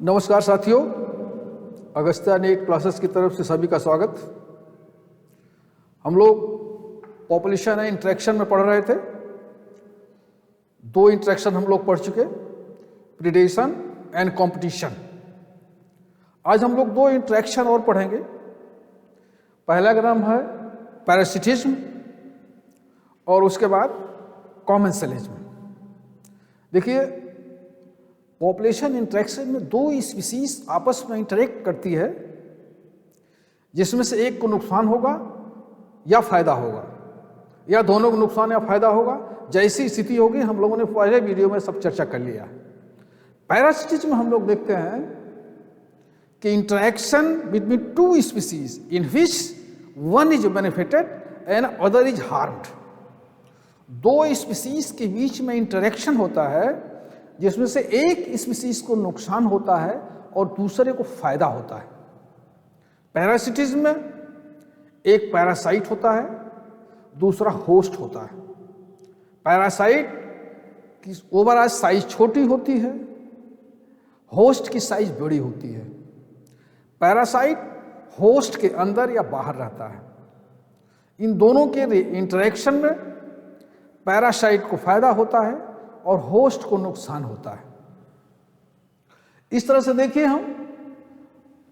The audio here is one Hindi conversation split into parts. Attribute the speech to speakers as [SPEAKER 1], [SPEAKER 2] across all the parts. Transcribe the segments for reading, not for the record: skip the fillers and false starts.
[SPEAKER 1] नमस्कार साथियों, अगस्त्या नेट क्लासेस की तरफ से सभी का स्वागत। हम लोग पॉपुलेशन एंड इंटरेक्शन में पढ़ रहे थे। दो इंटरेक्शन हम लोग पढ़ चुके, प्रीडेशन एंड कंपटीशन। आज हम लोग दो इंटरेक्शन और पढ़ेंगे। पहला का नाम है पैरासिटिज्म और उसके बाद कॉमेंसलिज्म। देखिए, पॉपुलेशन इंटरेक्शन में दो स्पीसीज आपस में इंटरेक्ट करती है, जिसमें से एक को नुकसान होगा या फायदा होगा, या दोनों को नुकसान या फायदा होगा। जैसी स्थिति होगी हम लोगों ने पहले वीडियो में सब चर्चा कर लिया। पैरासिटिज्म में हम लोग देखते हैं कि interaction between two species in which one is benefited and other is harmed. दो स्पीसीज के बीच में इंटरेक्शन होता है जिसमें से एक स्पीसीज को नुकसान होता है और दूसरे को फायदा होता है। पैरासिटिज्म में एक पैरासाइट होता है, दूसरा होस्ट होता है। पैरासाइट की ओवरऑल साइज छोटी होती है, होस्ट की साइज बड़ी होती है। पैरासाइट होस्ट के अंदर या बाहर रहता है। इन दोनों के इंटरेक्शन में पैरासाइट को फायदा होता है और होस्ट को नुकसान होता है। इस तरह से देखिए, हम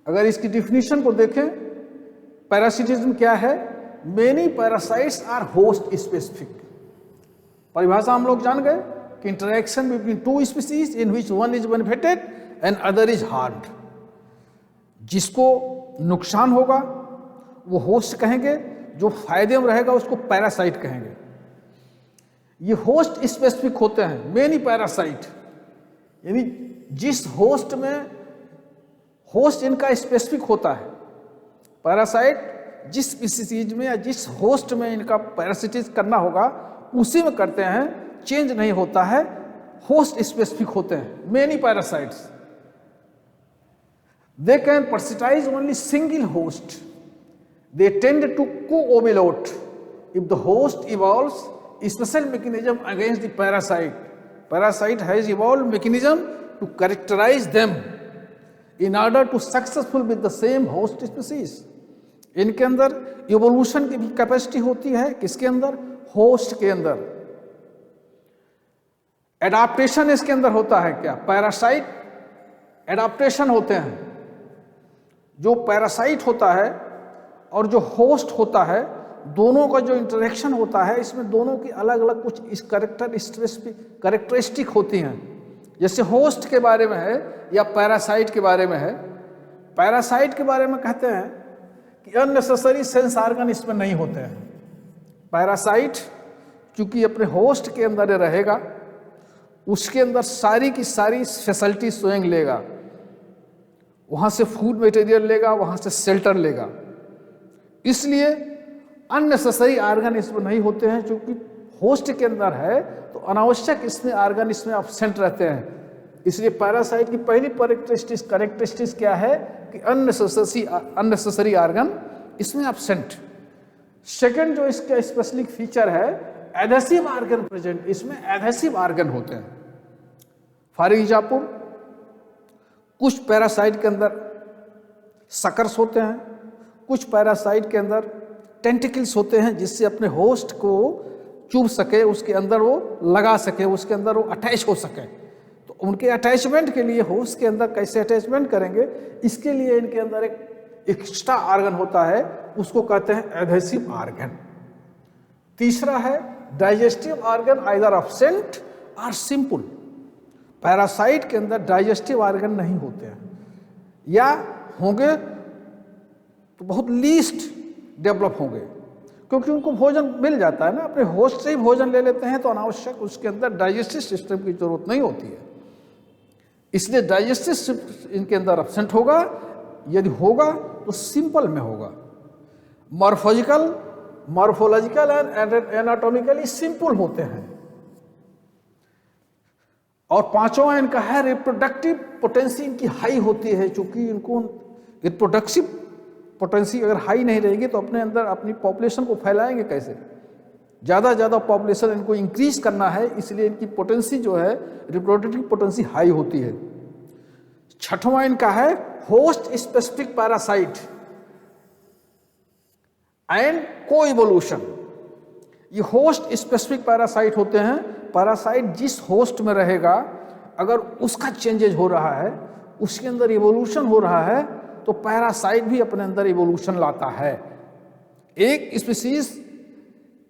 [SPEAKER 1] अगर इसकी डिफिनीशन को देखें, पैरासिटिज्म क्या है? Many parasites are host specific. परिभाषा हम लोग जान गए कि interaction between two species in which one is benefited and other is harmed. जिसको नुकसान होगा वो होस्ट कहेंगे, जो फायदे में रहेगा उसको पैरासाइट कहेंगे। ये होस्ट स्पेसिफिक होते हैं, मेनी पैरासाइट, यानी जिस होस्ट में होस्ट इनका स्पेसिफिक होता है। पैरासाइट जिस स्पीसीज में या जिस होस्ट में इनका पैरासिटिज करना होगा उसी में करते हैं, चेंज नहीं होता है, होस्ट स्पेसिफिक होते हैं। Many parasites they can parasitize only single host. They tend to co-ovulate if the host evolves special mechanism against the parasite. Parasite has evolved mechanism to characterize them in order to successful with the same host species. इनके अंदर इवोल्यूशन की भी कैपेसिटी होती है। किसके अंदर? होस्ट के अंदर। एडाप्टेशन इसके अंदर होता है क्या? पैरासाइट एडाप्टेशन होते हैं। जो पैरासाइट होता है और जो होस्ट होता है, दोनों का जो इंटरेक्शन होता है, इसमें दोनों की अलग अलग कुछ इस कैरेक्टरिस्टिक होती हैं। जैसे होस्ट के बारे में है या पैरासाइट के बारे में है। पैरासाइट के बारे में कहते हैं कि अननेसेसरी सेंस ऑर्गन इसमें नहीं होते हैं। पैरासाइट चूंकि अपने होस्ट के अंदर रहेगा, उसके अंदर सारी की सारी फैसिलिटी स्वयं लेगा। वहाँ से फूड मटेरियल लेगा, वहाँ से शेल्टर लेगा। इसलिए अननेसेसरी ऑर्गन इसमें नहीं होते हैं। क्योंकि होस्ट के अंदर है तो अनावश्यक इसमें ऑर्गन इसमें एब्सेंट रहते हैं। इसलिए पैरासाइट की पहली कैरेक्टरिस्टिक्स क्या है कि अननेसेसरी ऑर्गन इसमें एब्सेंट। सेकंड जो इसका स्पेसिफिक फीचर है, एडहेसिव ऑर्गन प्रेजेंट। इसमें एडहेसिव ऑर्गन होते हैं। फॉर एग्जाम्पल, कुछ पैरासाइट के अंदर सकर्स होते हैं, कुछ पैरासाइट के अंदर टेंटिकल्स होते हैं, जिससे अपने होस्ट को चुभ सके, उसके अंदर वो लगा सके, उसके अंदर वो अटैच हो सके। तो उनके अटैचमेंट के लिए होस्ट के अंदर कैसे अटैचमेंट करेंगे, इसके लिए इनके अंदर एक एक्स्ट्रा ऑर्गन होता है, उसको कहते हैं एडहेसिव ऑर्गन। तीसरा है डाइजेस्टिव ऑर्गन, आइदर एब्सेंट और सिंपल। पैरासाइट के अंदर डाइजेस्टिव ऑर्गन नहीं होते हैं, या होंगे तो बहुत लीस्ट डेवलप होंगे, क्योंकि उनको भोजन मिल जाता है ना, अपने होस्ट से ही भोजन ले लेते हैं, तो अनावश्यक उसके अंदर डाइजेस्टिव सिस्टम की जरूरत नहीं होती है। इसलिए डाइजेस्टिव सिस्टम इनके अंदर एब्सेंट होगा। यदि होगा तो सिंपल में होगा। मॉर्फोलॉजिकल एंड एनाटॉमिकली सिंपल होते हैं। और पांचवा इनका है रिप्रोडक्टिव पोटेंसी इनकी हाई होती है। चूंकि इनको रिप्रोडक्टिव पोटेंसी अगर हाई नहीं रहेगी तो अपने अंदर अपनी पॉपुलेशन को फैलाएंगे कैसे? ज़्यादा ज़्यादा पॉपुलेशन इनको इंक्रीज करना है, इसलिए इनकी पोटेंसी जो है, रिप्रोडक्टिव पोटेंसी हाई होती है। छठवां इनका है होस्ट स्पेसिफिक पैरासाइट एंड को इवोल्यूशन। ये होस्ट स्पेसिफिक पैरासाइट होते हैं, पैरासाइट जिस होस्ट में रहेगा अगर उसका चेंजेज हो रहा है, उसके अंदर इवोल्यूशन हो रहा है, तो पैरासाइट भी अपने अंदर इवोल्यूशन लाता है। एक स्पीसीज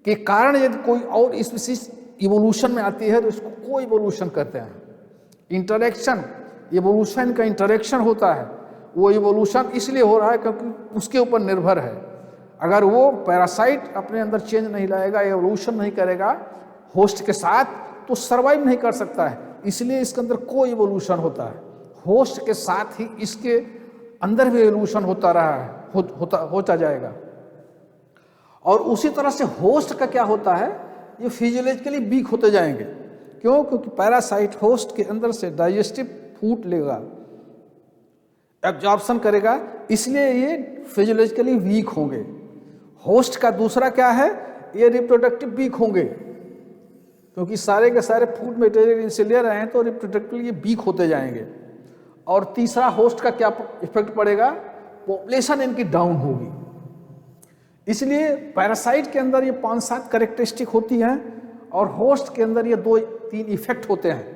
[SPEAKER 1] के कारण यदि कोई और स्पीसीज इवोल्यूशन में आती है तो इसको को इवोल्यूशन कहते हैं। इंटरेक्शन, इवोल्यूशन का इंटरेक्शन होता है, वो इवोल्यूशन इसलिए हो रहा है क्योंकि उसके ऊपर निर्भर है। अगर वो पैरासाइट अपने अंदर चेंज नहीं लाएगा, एवोल्यूशन नहीं करेगा होस्ट के साथ, तो सर्वाइव नहीं कर सकता है। इसलिए इसके अंदर को इवोल्यूशन होता है, होस्ट के साथ ही इसके अंदर भी एवोल्यूशन होता रहा है, होता जाएगा। और उसी तरह से होस्ट का क्या होता है, ये फिजियोलॉजिकली वीक होते जाएंगे। क्यों? क्योंकि पैरासाइट होस्ट के अंदर से डाइजेस्टिव फूड लेगा, एब्जॉर्प्शन करेगा, इसलिए ये फिजियोलॉजिकली वीक होंगे। होस्ट का दूसरा क्या है, ये रिप्रोडक्टिव वीक होंगे, क्योंकि सारे के सारे फूड मटेरियल इनसे ले रहे हैं, तो रिप्रोडक्टिव ये वीक होते जाएंगे। और तीसरा होस्ट का क्या इफेक्ट पड़ेगा, पॉपुलेशन इनकी डाउन होगी। इसलिए पैरासाइट के अंदर ये 5-7 कैरेक्टरिस्टिक होती हैं और होस्ट के अंदर ये 2-3 इफेक्ट होते हैं।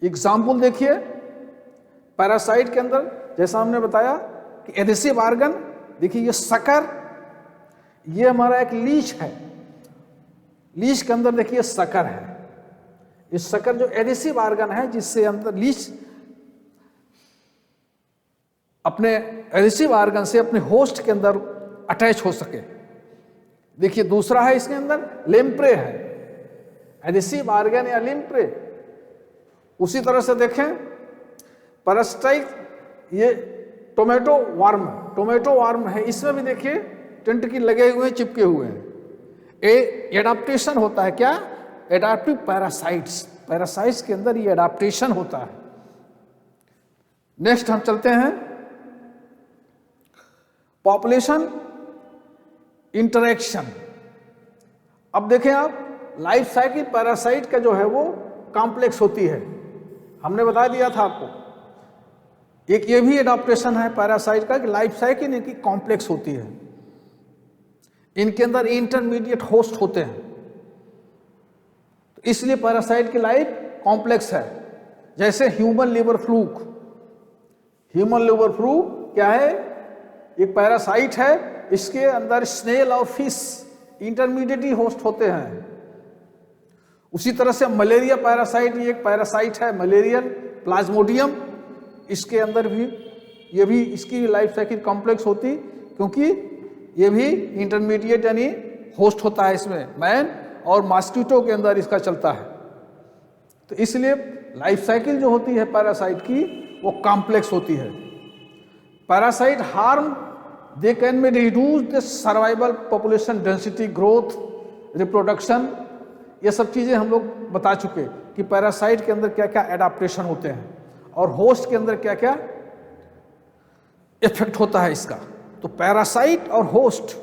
[SPEAKER 1] एग्जाम्पल देखिए, पैरासाइट के अंदर जैसा हमने बताया कि एडेसिव ऑर्गन, देखिए ये सकर, ये हमारा एक लीच है, लीच के अंदर देखिए सकर है। इस सकर जो एडेसिव ऑर्गन है, जिससे अंदर लीच अपने एडेसिव ऑर्गन से अपने होस्ट के अंदर अटैच हो सके। देखिए दूसरा है इसके अंदर लेम्प्रे है, एडेसिव ऑर्गन या लेम्प्रे। उसी तरह से देखें पैरासाइट, ये टोमेटो वार्म है, इसमें भी देखिए टेंटिकल लगे हुए हैं, चिपके हुए हैं। एडाप्टेशन होता है, क्या? एडाप्टिव पैरासाइट्स के अंदर ये एडाप्टेशन होता है। नेक्स्ट हम चलते हैं पॉपुलेशन इंटरेक्शन। अब देखें आप, लाइफ साइकिल पैरासाइट का जो है वो कॉम्प्लेक्स होती है, हमने बता दिया था आपको। एक ये भी एडाप्टेशन है पैरासाइट का कि लाइफ साइकिल इनकी कॉम्प्लेक्स होती है, इनके अंदर इंटरमीडिएट होस्ट होते हैं, तो इसलिए पैरासाइट की लाइफ कॉम्प्लेक्स है। जैसे ह्यूमन लिवर फ्लूक क्या है? एक पैरासाइट है, इसके अंदर स्नेल और फिश इंटरमीडिएट होस्ट होते हैं। उसी तरह से मलेरिया पैरासाइट, ये एक पैरासाइट है मलेरियन प्लाज्मोडियम, इसके अंदर भी ये भी इसकी लाइफ साइकिल कॉम्प्लेक्स होती, क्योंकि ये भी इंटरमीडिएट यानी होस्ट होता है इसमें, मैन और मॉस्किटो के अंदर इसका चलता है। तो इसलिए लाइफ साइकिल जो होती है पैरासाइट की वो कॉम्प्लेक्स होती है। Parasite harm, they can be reduce the survival population density, growth, reproduction, ये सब चीज़ें हम लोग बता चुके कि पैरासाइट के अंदर क्या क्या एडाप्टेशन होते हैं और होस्ट के अंदर क्या क्या इफेक्ट होता है इसका। तो पैरासाइट और होस्ट,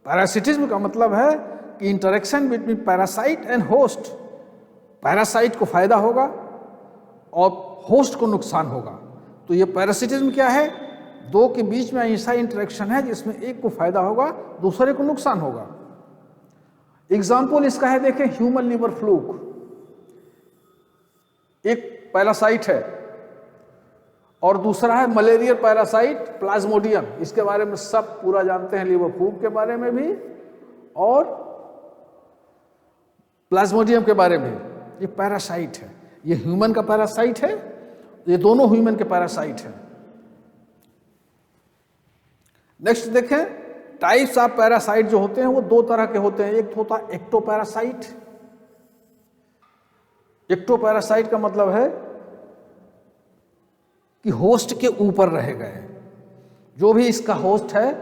[SPEAKER 1] पैरासिटिज्म का मतलब है कि interaction between parasite and host. Parasite को फायदा होगा और होस्ट को नुकसान होगा। तो ये पैरासिटिज्म क्या है? दो के बीच में ऐसा इंटरेक्शन है जिसमें एक को फायदा होगा, दूसरे को नुकसान होगा। एग्जाम्पल इसका है, देखें ह्यूमन लिवर फ्लूक, एक पैरासाइट है और दूसरा है मलेरियल पैरासाइट प्लाज्मोडियम। इसके बारे में सब पूरा जानते हैं, लिवर फ्लूक के बारे में भी और प्लाज्मोडियम के बारे में। ये पैरासाइट है, ये ह्यूमन का पैरासाइट है, ये दोनों ह्यूमन के पैरासाइट है। नेक्स्ट देखें, टाइप्स ऑफ पैरासाइट जो होते हैं वो दो तरह के होते हैं। एक होता है एक्टोपैरासाइट। एक्टोपैरासाइट का मतलब है कि होस्ट के ऊपर रहेगा, जो भी इसका होस्ट है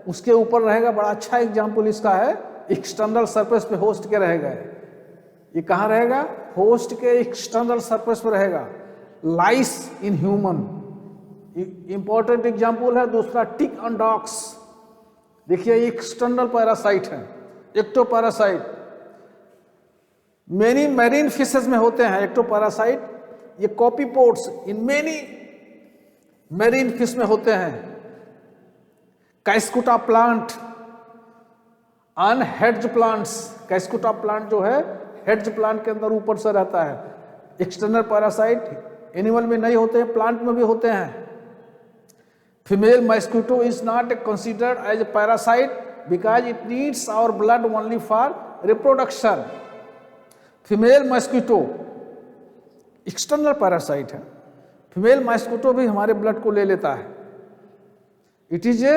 [SPEAKER 1] उसके ऊपर रहेगा। बड़ा अच्छा एग्जाम्पल इसका है, एक्सटर्नल सरफेस पे होस्ट के रहेगा। ये कहाँ रहेगा? होस्ट के एक्सटर्नल सरफेस पे रहेगा। लाइस इन ह्यूमन, इंपॉर्टेंट एग्जाम्पल है। दूसरा टिक एंड डॉग्स, देखिए एक्सटर्नल पैरासाइट है। एक्टोपैरासाइट मेनी मैरीन फिशेस में होते हैं एक्टोपैरासाइट, ये कॉपीपोड्स इन मेनी मेरीन फिश में होते हैं। कैस्कुटा प्लांट, अनहेड्ज प्लांट्स, कैस्कुटा प्लांट जो है हेड्ज प्लांट के अंदर ऊपर से रहता है। एक्सटर्नल पैरासाइट एनिमल में नहीं होते हैं, प्लांट में भी होते हैं। Female mosquito is not considered as a parasite because it needs our blood only for reproduction. Female mosquito external parasite है, फीमेल मस्कीटो भी हमारे ब्लड को ले लेता है। It is a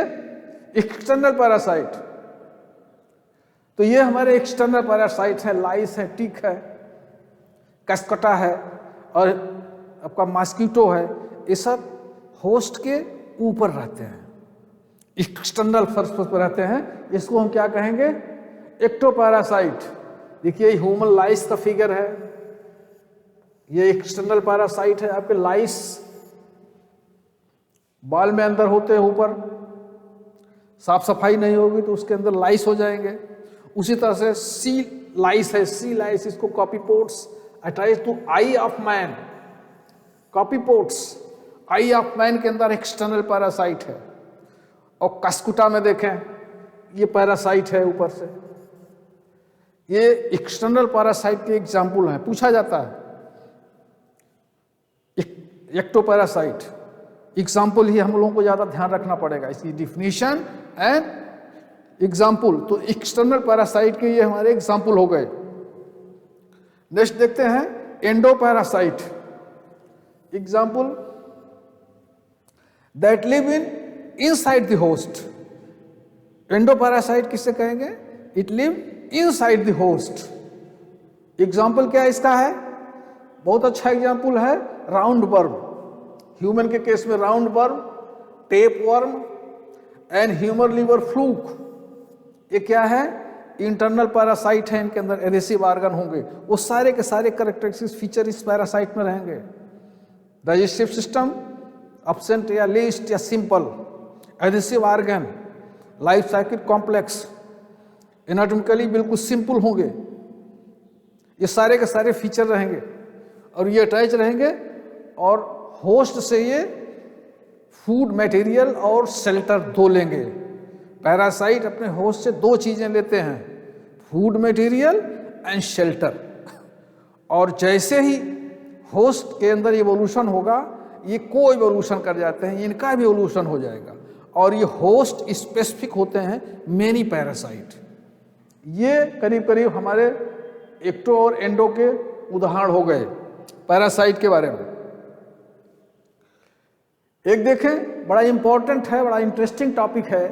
[SPEAKER 1] external parasite. तो ये हमारे एक्सटर्नल पैरासाइट है, लाइस है, टिक है, कैस्कटा है और आपका मस्कीटो है। ये सब होस्ट के ऊपर रहते हैं, एक्सटर्नल सरफेस पर रहते हैं। इसको हम क्या कहेंगे? एक्टोपैरासाइट। देखिए ह्यूमन लाइस का फिगर है, ये एक्सटर्नल पैरासाइट है। आपके लाइस बाल में अंदर होते हैं, ऊपर साफ सफाई नहीं होगी तो उसके अंदर लाइस हो जाएंगे। उसी तरह से सी लाइस है, सी लाइस, इसको copepods attach to eye of man. Copepods eye of man के अंदर एक्सटर्नल पैरासाइट है। और कैस्कुटा में देखें ये पैरासाइट है ऊपर से। ये एक्सटर्नल पैरासाइट के एग्जाम्पल है, पूछा जाता है। एक्टोपैरासाइट एग्जाम्पल ही हम लोगों को ज्यादा ध्यान रखना पड़ेगा, इसकी डिफिनीशन एंड एग्जाम्पल। तो एक्सटर्नल पैरासाइट के ये हमारे एग्जाम्पल हो गए। नेक्स्ट देखते हैं endoparasite. Example that live in inside the host. Endoparasite किससे कहेंगे? It live inside the host. Example क्या इसका है? बहुत अच्छा एग्जाम्पल है राउंड वर्म। ह्यूमन के केस में round worm, tape worm and human liver fluke. ये क्या है? इंटरनल पैरासाइट है, इनके अंदर एडेसिव ऑर्गन होंगे। वो सारे के सारे कैरेक्टरिस्टिक्स फीचर इस पैरासाइट में रहेंगे। डाइजेस्टिव सिस्टम एब्सेंट या लीस्ट या simple, adhesive organ, life cycle complex, anatomically बिल्कुल सिंपल होंगे। ये सारे के सारे फीचर रहेंगे और ये अटैच रहेंगे और होस्ट से ये फूड मटेरियल और शेल्टर दो लेंगे। पैरासाइट अपने होस्ट से दो चीजें लेते हैं, फूड मटेरियल एंड शेल्टर। और जैसे ही होस्ट के अंदर इवोल्यूशन होगा, ये को इवोल्यूशन कर जाते हैं, इनका भी इवोल्यूशन हो जाएगा। और ये होस्ट स्पेसिफिक होते हैं मेनी पैरासाइट। ये करीब करीब हमारे एक्टो और एंडो के उदाहरण हो गए पैरासाइट के बारे में। एक देखें, बड़ा इंपॉर्टेंट है, बड़ा इंटरेस्टिंग टॉपिक है,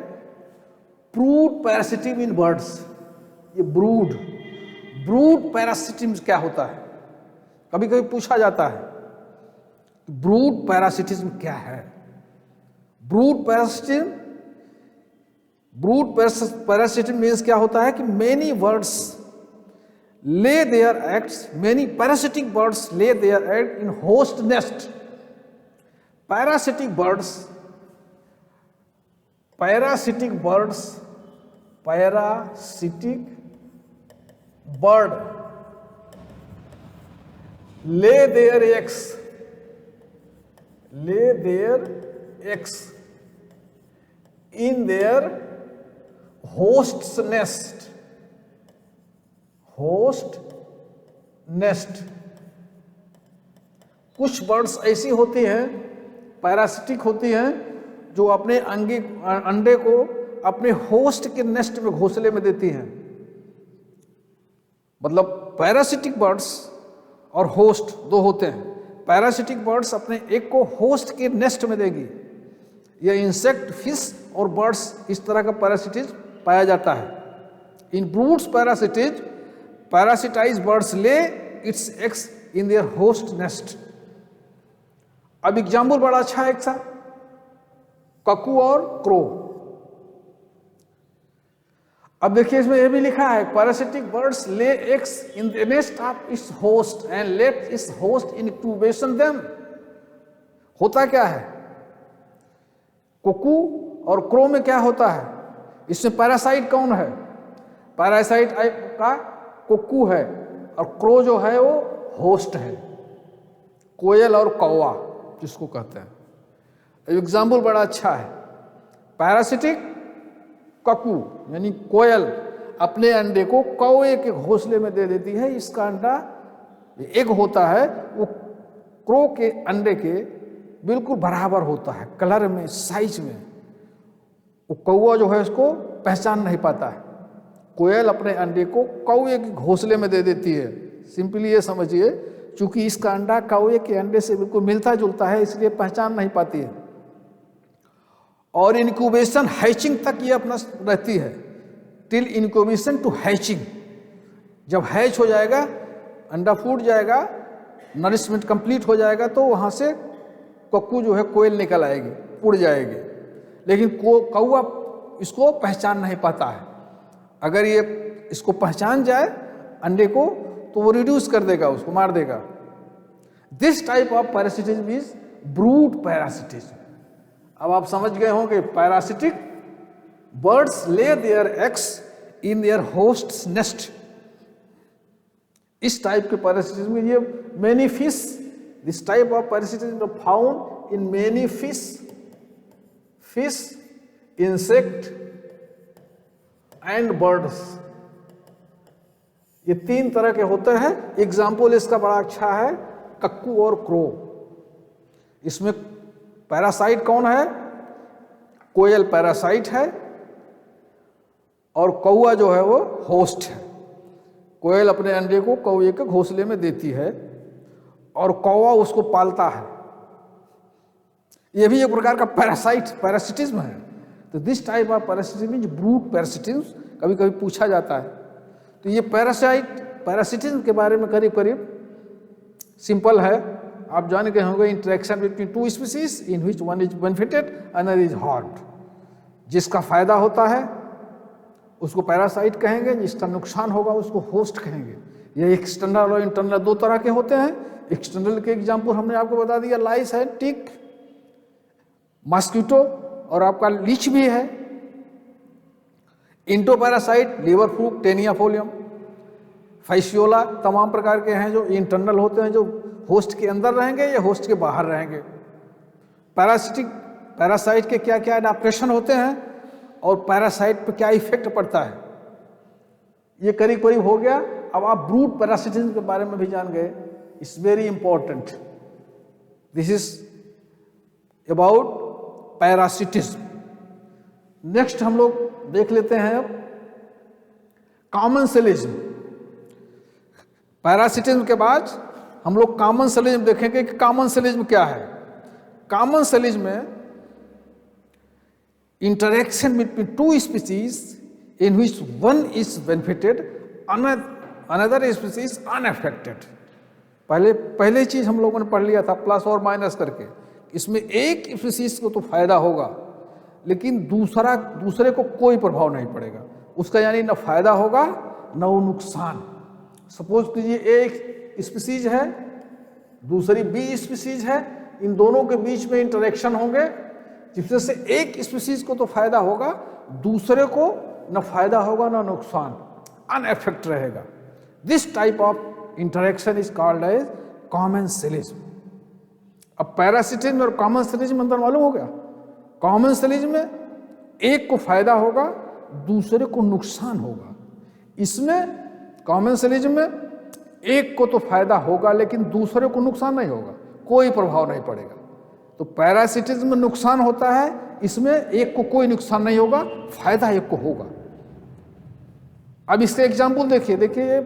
[SPEAKER 1] ब्रूड पैरासिटिज्म इन बर्ड्स। ये ब्रूड पैरासिटिज्म क्या होता है? कभी कभी पूछा जाता है ब्रूड पैरासिटिज्म क्या है? ब्रूड पैरासिटिज्म मीन्स क्या होता है कि many birds lay their eggs, many parasitic birds lay their egg in host nest. Parasitic bird lay their eggs in their host's nest. Host nest. कुछ बर्ड्स ऐसी होती हैं, पैरासिटिक होती हैं, जो अपने अंडे को अपने होस्ट के नेस्ट में, घोंसले में देती हैं। मतलब पैरासिटिक बर्ड्स और होस्ट दो होते हैं। पैरासिटिक बर्ड्स अपने एक को होस्ट के नेस्ट में देगी। यह इंसेक्ट, फिश और बर्ड्स इस तरह का पैरासिटिज्म पाया जाता है। In broods parasitism parasitized birds lay its eggs in their host nest. अब एग्जाम्पल बड़ा अच्छा है एक सा, ककू और क्रो। अब देखिए इसमें यह भी लिखा है parasitic birds lay eggs in the nest of its host and let it's host incubation them. होता क्या है? कुकू और क्रो में क्या होता है? इसमें पैरासाइट कौन है? पैरासाइट का कुक्कू है और क्रो जो है वो होस्ट है। कोयल और कौवा जिसको कहते हैं। एग्जाम्पल बड़ा अच्छा है। पैरासिटिक ककू यानी कोयल अपने अंडे को कौवे के घोंसले में दे देती है। इसका अंडा एग होता है वो क्रो के अंडे के बिल्कुल बराबर होता है, कलर में, साइज में। वो कौवा जो है उसको पहचान नहीं पाता है। कोयल अपने अंडे को कौवे के घोंसले में दे देती है। सिंपली ये समझिए, चूंकि इसका अंडा कौवे के अंडे से बिल्कुल मिलता जुलता है इसलिए पहचान नहीं पाती है। और इनक्यूबेशन हैचिंग तक ये अपना रहती है, टिल इनक्यूबेशन टू हैचिंग। जब हैच हो जाएगा, अंडा फूट जाएगा, नरिशमेंट कंप्लीट हो जाएगा तो वहाँ से कक्कू जो है कोयल निकल आएगी, उड़ जाएगी। लेकिन कौवा इसको पहचान नहीं पाता है। अगर ये इसको पहचान जाए अंडे को तो वो रिड्यूस कर देगा, उसको मार देगा। This type of parasitism is brood parasitism. अब आप समझ गए होंगे parasitic birds lay their eggs in their hosts nest. इस टाइप के पैरासिटिज्म में ये many fish, this type of parasitism found in many fish, insect and birds. ये 3 तरह के होते हैं। एग्जाम्पल इसका बड़ा अच्छा है, कक्कू और क्रो। इसमें पैरासाइट कौन है? कोयल पैरासाइट है और कौवा जो है वो होस्ट है। कोयल अपने अंडे को कौवे के घोंसले में देती है और कौवा उसको पालता है। ये भी एक प्रकार का पैरासिटिज्म है। तो this type of parasitism is brood parasitism, कभी कभी पूछा जाता है। तो ये पैरासिटिज्म के बारे में करीब करीब सिंपल है, आप जान गए होंगे। Interaction between 2 species in which one is benefited another is harmed. जिसका फायदा होता है उसको पैरासाइट कहेंगे, जिसका नुकसान होगा उसको होस्ट कहेंगे। ये एक्सटर्नल और इंटरनल 2 तरह के होते हैं। एक्सटर्नल के एग्जाम्पल हमने आपको बता दिया, लाइस है, टिक, मॉस्किटो और आपका लीच भी है। Endoparasite liver fluke, taenia solium, fasciola, तमाम प्रकार के हैं जो इंटरनल होते हैं, जो होस्ट के अंदर रहेंगे या होस्ट के बाहर रहेंगे। पैरासाइट के क्या क्या एडाप्टेशन होते हैं और पैरासाइट पर क्या इफेक्ट पड़ता है, ये करीब करीब हो गया। अब आप ब्रूड पैरासिटिज्म के बारे में भी जान गए। It's very important. This is about parasitism. Next हम लोग देख लेते हैं अब कॉमनसेलिज्म। पैरासिटिज्म के बाद हम लोग कॉमनसेलिज्म देखेंगे कि कॉमनसेलिज्म क्या है। कॉमनसेलिज्म में interaction between 2 species in which one is benefited another species unaffected. पहले चीज हम लोगों ने पढ़ लिया था प्लस और माइनस करके। इसमें एक स्पीसीज को तो फायदा होगा लेकिन दूसरे को कोई प्रभाव नहीं पड़ेगा उसका, यानी न फायदा होगा न वो नुकसान। सपोज कीजिए एक स्पीसीज है, दूसरी बी स्पीसीज है, इन दोनों के बीच में इंटरेक्शन होंगे जिसमें से एक स्पीसीज को तो फायदा होगा, दूसरे को न फायदा होगा न नुकसान, अनएफेक्ट रहेगा। This type of interaction is called as commensalism. अब पैरासिटिज्म और कॉमनसेलिज्म अंदर मालूम हो गया। कॉमनसेलिज्म में एक को फायदा होगा, दूसरे को नुकसान होगा। इसमें कॉमनसेलिज्म में एक को तो फायदा होगा लेकिन दूसरे को नुकसान नहीं होगा, कोई प्रभाव नहीं पड़ेगा। तो पैरासिटिज्म में नुकसान होता है, इसमें एक को कोई नुकसान नहीं होगा, फायदा एक को होगा। अब इसके एग्जाम्पल देखिए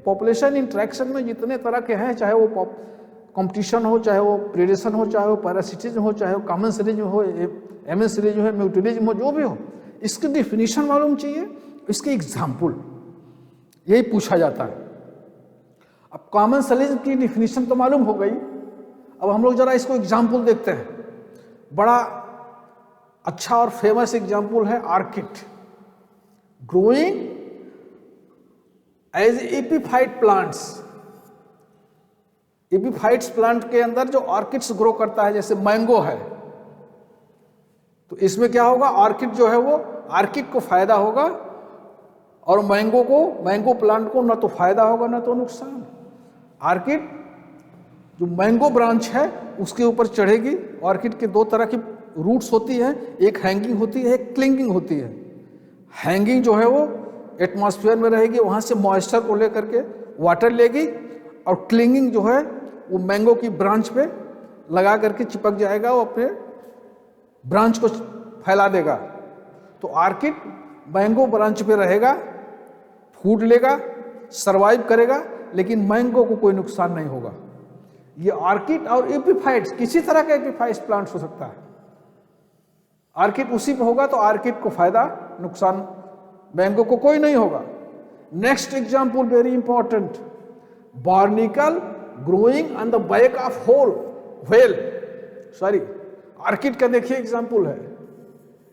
[SPEAKER 1] पॉपुलेशन इंटरेक्शन में जितने तरह के हैं, चाहे वो कंपटीशन हो, चाहे वो प्रेडेशन हो, चाहे वो पैरासिटिज्म हो, चाहे वो कॉमनसेलिज्म हो, एमेंसेलिज्म हो, म्यूटिलिज्म हो, जो भी हो, इसकी डिफिनीशन मालूम चाहिए, इसके एग्जाम्पल, यही पूछा जाता है। अब कॉमनसेलिज्म की डिफिनीशन तो मालूम हो गई। अब हम लोग जरा इसको एग्जाम्पल देखते हैं। बड़ा अच्छा और फेमस एग्जाम्पल है orchid, growing as epiphyte plants. Epiphytes plant के अंदर जो ऑर्किड्स ग्रो करता है, जैसे मैंगो है, तो इसमें क्या होगा, ऑर्किड जो है वो ऑर्किड को फायदा होगा और मैंगो प्लांट को ना तो फायदा होगा ना तो नुकसान। ऑर्किड जो मैंगो ब्रांच है उसके ऊपर चढ़ेगी। ऑर्किड के दो तरह की रूट्स होती हैं, एक हैंगिंग होती है, एक क्लिंगिंग होती है। हैंगिंग जो है वो एटमॉस्फेयर में रहेगी, वहाँ से मॉइस्चर को लेकर के वाटर लेगी, और क्लिंगिंग जो है वो मैंगो की ब्रांच पे लगा करके चिपक जाएगा, वो अपने ब्रांच को फैला देगा। तो ऑर्किड मैंगो ब्रांच पे रहेगा, फूड लेगा, सरवाइव करेगा, लेकिन मैंगो को कोई नुकसान नहीं होगा। ये ऑर्किड और एपिफाइट्स, किसी तरह का एपिफाइट्स प्लांट्स हो सकता है, ऑर्किड उसी पे होगा तो ऑर्किड को फायदा, नुकसान मैंगो को कोई नहीं होगा। Next example very important, barnacle growing on the back of whole whale, sorry orchid का देखिए एग्जांपल है,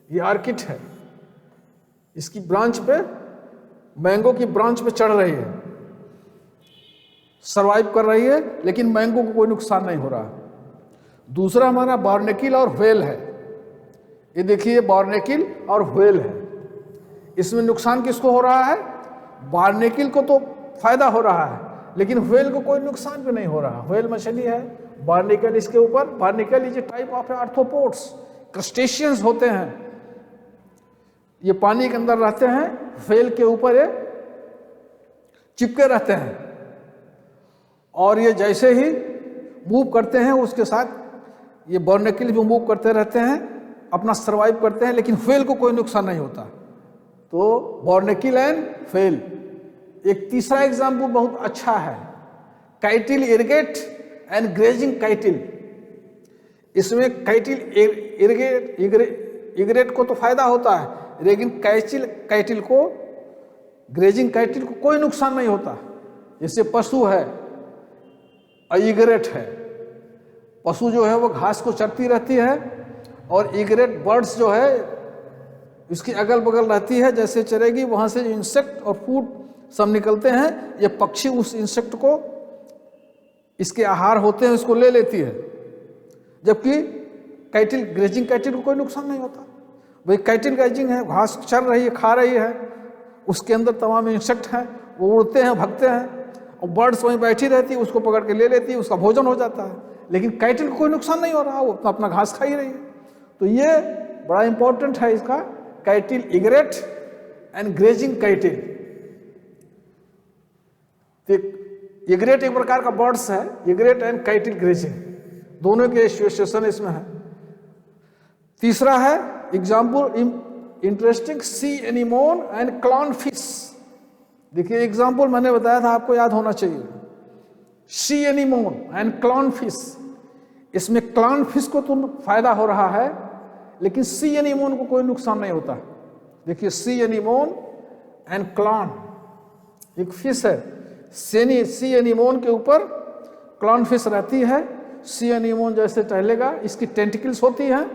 [SPEAKER 1] ये ऑर्किड है, इसकी ब्रांच पे, मैंगो की ब्रांच पे चढ़ रही है, सरवाइव कर रही है, लेकिन मैंगो को कोई नुकसान नहीं हो रहा। दूसरा हमारा बार्नेकिल और व्हेल है, ये देखिए बार्नेकिल और व्हेल है। इसमें नुकसान किसको हो रहा है? बार्नेकिल को तो फायदा हो रहा है, लेकिन व्हेल को कोई नुकसान भी नहीं हो रहा। व्हेल मछली है, बार्निकल इसके ऊपर, barnacle is a type of arthropods, crustaceans होते हैं, ये पानी के अंदर रहते हैं, व्हेल के ऊपर ये चिपके रहते हैं, और ये जैसे ही मूव करते हैं उसके साथ ये बार्नेकिल भी मूव करते रहते हैं, अपना सर्वाइव करते हैं, लेकिन व्हेल को कोई नुकसान नहीं होता। तो बार्नेकिल एंड व्हेल। एक तीसरा एग्जाम्पल बहुत अच्छा है, काइटिल इरिगेट एंड ग्रेजिंग काइटिल। इसमें काइटिल इरिगेट को तो फायदा होता है, लेकिन काइटिल को, ग्रेजिंग काइटिल को कोई नुकसान नहीं होता। जैसे पशु है, इग्रेट है, पशु जो है वो घास को चरती रहती है, और इग्रेट बर्ड्स जो है इसकी अगल बगल रहती है, जैसे चरेगी वहाँ से इंसेक्ट और फूड सब निकलते हैं, ये पक्षी उस इंसेक्ट को, इसके आहार होते हैं, इसको ले लेती है। जबकि काइटिल, ग्रेजिंग काइटिल को कोई नुकसान नहीं होता। भाई काइटिल ग्रेजिंग है, घास चल रही है, खा रही है, उसके अंदर तमाम इंसेक्ट हैं, वो उड़ते हैं, भगते हैं, और बर्ड्स वहीं बैठी रहती है, उसको पकड़ के ले लेती है, उसका भोजन हो जाता है, लेकिन काइटिल को कोई नुकसान नहीं हो रहा, वो अपना घास खा ही रही है। तो ये बड़ा इंपॉर्टेंट है इसका, काइटिल इग्रेट एंड ग्रेजिंग काइटिल। इग्रेट एक प्रकार का बर्ड्स है, इग्रेट एंड काइटिल ग्रेजिंग, दोनों के एसोसिएशन इसमें है। तीसरा है example interesting, C anemone and clown fish. देखिए एग्जाम्पल मैंने बताया था, आपको याद होना चाहिए, सी एनीमोन एंड क्लॉन फिश। इसमें क्लॉन फिश को तो फायदा हो रहा है, लेकिन सी एनीमोन को कोई नुकसान नहीं होता। देखिए सी एनीमोन एंड क्लॉन, एक फिश है, सी एनीमोन के ऊपर क्लॉन फिश रहती है। सी एनीमोन जैसे टहलेगा, इसकी टेंटिकल्स होती हैं,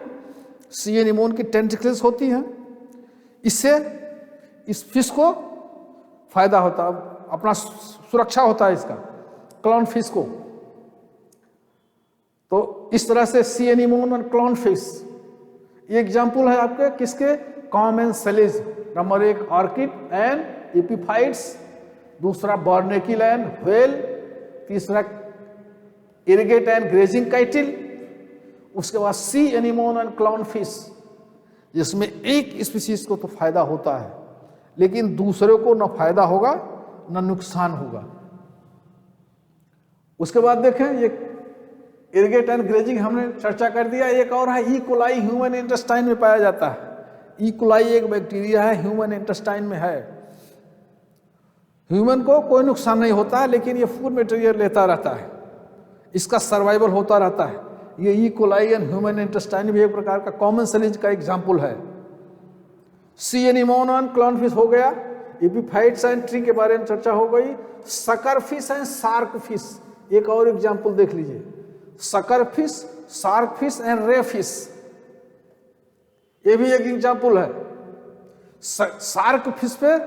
[SPEAKER 1] सी एनीमोन की टेंटिकल्स होती हैं, इससे इस फिश को फायदा होता है, अपना सुरक्षा होता है इसका, क्लॉन फिश को। तो इस तरह से सी एनीमोन और क्लॉन फिश, ये एग्जाम्पल है आपके किसके? Commensalism. Number 1 orchid and epiphytes, दूसरा बार्नेकिल एंड व्हेल, तीसरा इरिगेट एंड ग्रेजिंग काइटिल, उसके बाद sea anemone and clown fish, जिसमें एक स्पीशीज को तो फायदा होता है, लेकिन दूसरे को न फायदा होगा न नुकसान होगा। उसके बाद देखें, ये इरिगेट एंड ग्रेजिंग हमने चर्चा कर दिया। एक और है ई कोलाई, ह्यूमन इंटेस्टाइन में पाया जाता है। ई कोलाई एक बैक्टीरिया है, ह्यूमन इंटेस्टाइन में है। ह्यूमन को कोई नुकसान नहीं होता है, लेकिन ये फूड मटेरियल लेता रहता है, इसका सर्वाइवल होता रहता है। ये E coli and human intestine भी एक प्रकार का कॉमन सेलिज का एग्जाम्पल है। सी एनीमोन एंड क्लॉन फिश हो गया, एपिफाइट्स एंड ट्री के बारे में चर्चा हो गई। Sucker fish and shark fish, एक और एग्जाम्पल देख लीजिए, sucker fish, shark fish and रे फिश, ये भी एक एग्जाम्पल है। शार्क फिश पे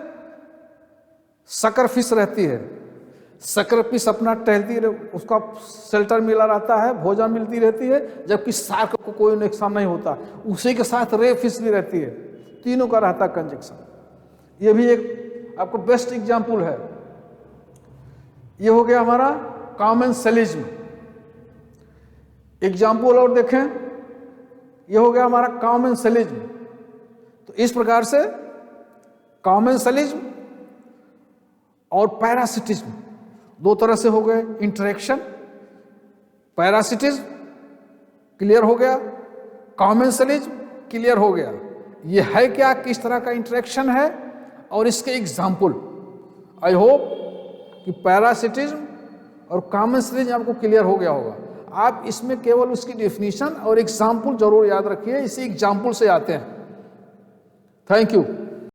[SPEAKER 1] सकर फिश रहती है, सकर फिश अपना टहलती रहे, उसका शेल्टर मिला रहता है, भोजन मिलती रहती है, जबकि शार्क को कोई नुकसान नहीं होता। उसी के साथ रे फिश भी रहती है, तीनों का रहता है कंजक्शन। ये भी एक आपको बेस्ट एग्जाम्पल है। ये हो गया हमारा कॉमन सेलिज्म। एग्जाम्पल और देखें, ये हो गया हमारा कॉमेंसलिज्म। तो इस प्रकार से कॉमेंसलिज्म और पैरासिटिज्म दो तरह से हो गए इंटरेक्शन। पैरासिटिज्म क्लियर हो गया, कॉमेंसलिज्म क्लियर हो गया। ये है क्या, किस तरह का इंटरेक्शन है और इसके एग्जाम्पल। आई होप कि पैरासिटिज्म और कॉमेंसलिज्म आपको क्लियर हो गया होगा। आप इसमें केवल उसकी डेफिनेशन और एग्जाम्पल जरूर याद रखिए, इसी एग्जाम्पल से आते हैं। Thank you.